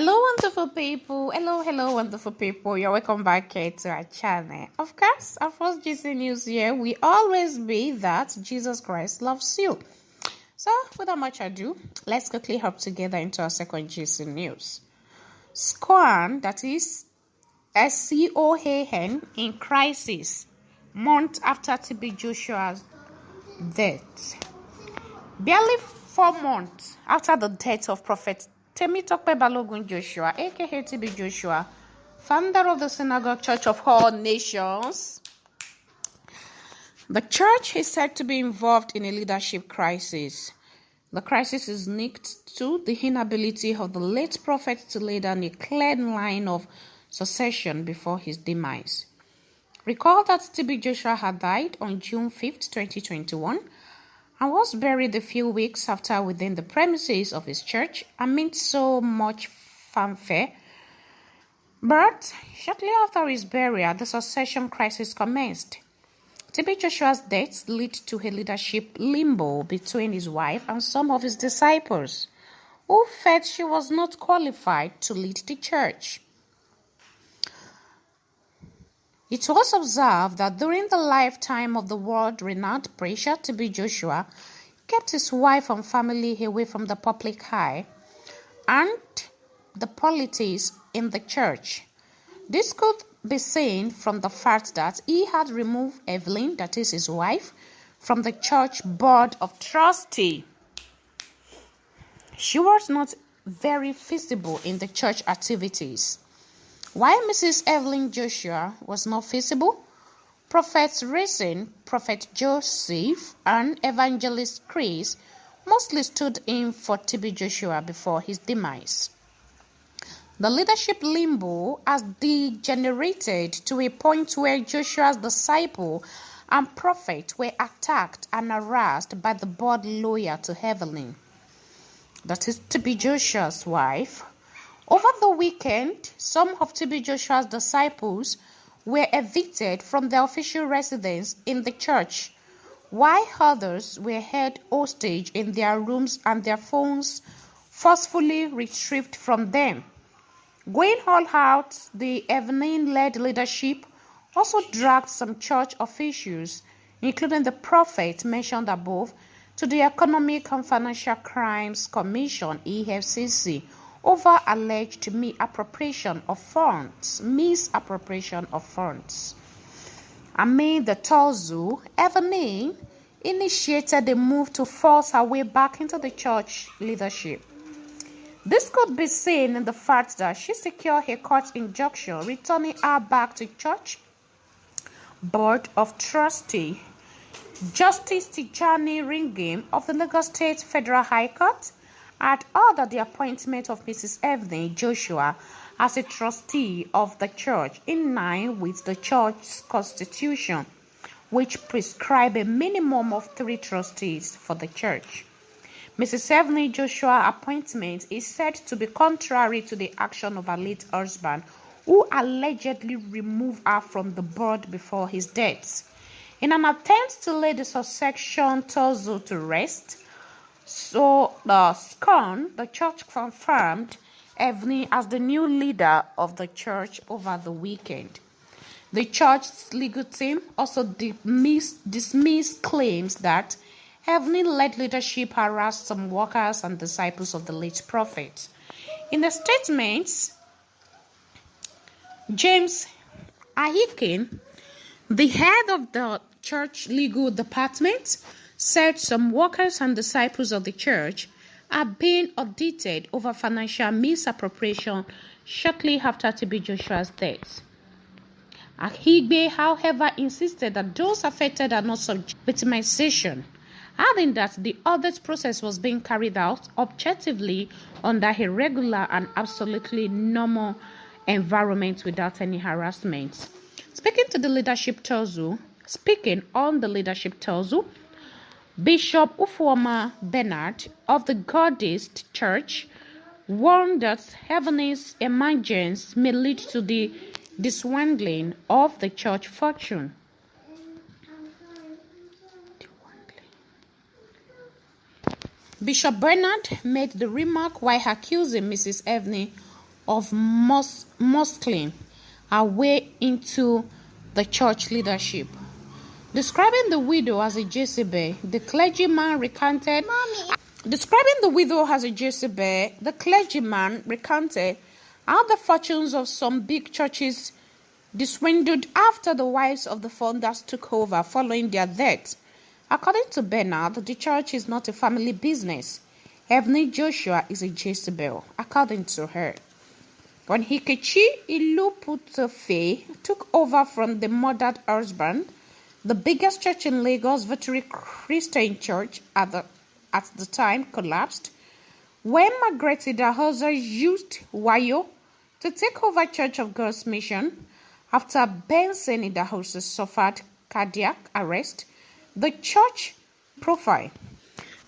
Hello, wonderful people. Hello, wonderful people. You're welcome back here to our channel. Of course, our first GC news here will always be that Jesus Christ loves you. So, without much ado, let's quickly hop together into our second GC news. SCOAN, that is SCOAN, in crisis, month after TB Joshua's death. Barely 4 months after the death of Prophet Temitope Balogun Joshua, aka TB Joshua, founder of the Synagogue Church of All Nations, the church is said to be involved in a leadership crisis. The crisis is linked to the inability of the late prophet to lay down a clear line of succession before his demise. Recall that TB Joshua had died on June 5th, 2021, and was buried a few weeks after within the premises of his church amid so much fanfare. But shortly after his burial, the succession crisis commenced. TB Joshua's death led to a leadership limbo between his wife and some of his disciples, who felt she was not qualified to lead the church. It was observed that during the lifetime of the world-renowned preacher TB Joshua, kept his wife and family away from the public eye and the politics in the church. This could be seen from the fact that he had removed Evelyn, that is his wife, from the church board of trustees. She was not very visible in the church activities. While Mrs. Evelyn Joshua was not visible, Prophet Racing, Prophet Joseph, and Evangelist Chris mostly stood in for TB Joshua before his demise. The leadership limbo has degenerated to a point where Joshua's disciple and prophet were attacked and harassed by the board loyal to Evelyn, that is TB Joshua's wife. Over the weekend, some of TB Joshua's disciples were evicted from their official residence in the church, while others were held hostage in their rooms and their phones forcefully retrieved from them. Going all out, the Evelyn-led leadership also dragged some church officials, including the prophet mentioned above, to the Economic and Financial Crimes Commission (EFCC) over alleged misappropriation of funds. Amid the tussle, Evelyn initiated a move to force her way back into the church leadership. This could be seen in the fact that she secured a court injunction returning her back to church board of trustees. Justice Tijani Ringim of the Lagos State Federal High Court had ordered the appointment of Mrs. Evelyn Joshua as a trustee of the church in line with the church's constitution, which prescribes a minimum of 3 trustees for the church. Mrs. Evelyn Joshua's appointment is said to be contrary to the action of her late husband, who allegedly removed her from the board before his death. In an attempt to lay the succession tussle to rest, the SCOAN, the church, confirmed Evelyn as the new leader of the church over the weekend. The church's legal team also dismissed claims that Evelyn-led leadership harassed some workers and disciples of the late prophet. In a statement, James Ahikin, the head of the church legal department, said some workers and disciples of the church are being audited over financial misappropriation shortly after TB Joshua's death. Ahigbe, however, insisted that those affected are not subject to victimization, adding that the audit process was being carried out objectively under a regular and absolutely normal environment without any harassment. Speaking on the leadership tussle, Bishop Ufuoma Bernard of the Godist Church warned that Evelyn's emergence may lead to the dismantling of the church fortune. Bishop Bernard made the remark while accusing Mrs. Evelyn of muscling her way into the church leadership. Describing the widow as a Jezebel, the clergyman recanted. Describing the widow as a Jezebel, the clergyman recounted how the fortunes of some big churches dwindled after the wives of the founders took over following their death. According to Bernard, the church is not a family business. Heavenly Joshua is a Jezebel, according to her. When Hikechi Iluputefe took over from the murdered husband, the biggest church in Lagos, Victory Christian Church, at the time collapsed. When Margaret Idahosa used Wayo to take over Church of God's Mission, after Benson Idahosa suffered cardiac arrest, the church profile.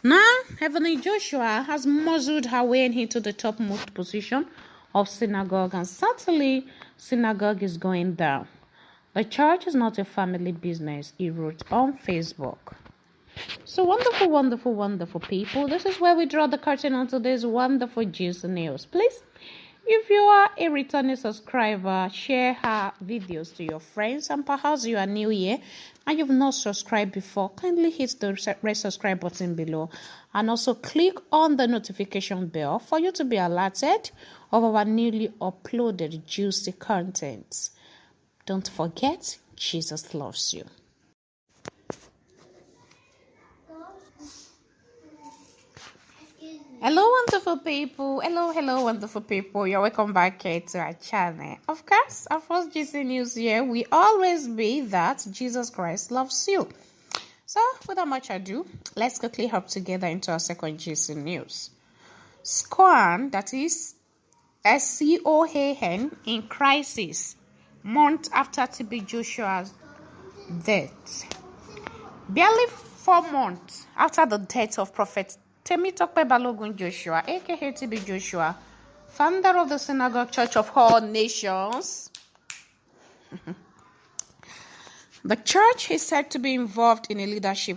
Now, Heavenly Joshua has muzzled her way into the topmost position of Synagogue, and certainly Synagogue is going down. The church is not a family business, he wrote on Facebook. So wonderful, wonderful, wonderful people. This is where we draw the curtain on today's wonderful juicy news. Please, if you are a returning subscriber, share her videos to your friends, and perhaps you are new here and you've not subscribed before, kindly hit the red subscribe button below and also click on the notification bell for you to be alerted of our newly uploaded juicy contents. Don't forget, Jesus loves you. Hello, wonderful people. Hello, wonderful people. You're welcome back here to our channel. Of course, our first GC news here will always be that Jesus Christ loves you. So, without much ado, let's quickly hop together into our second GC news. SCOAN, that is SCOAN, in crisis, month after TB Joshua's death. Barely 4 months after the death of Prophet Temitope Balogun Joshua, aka TB Joshua, founder of the Synagogue Church of All Nations, the church is said to be involved in a leadership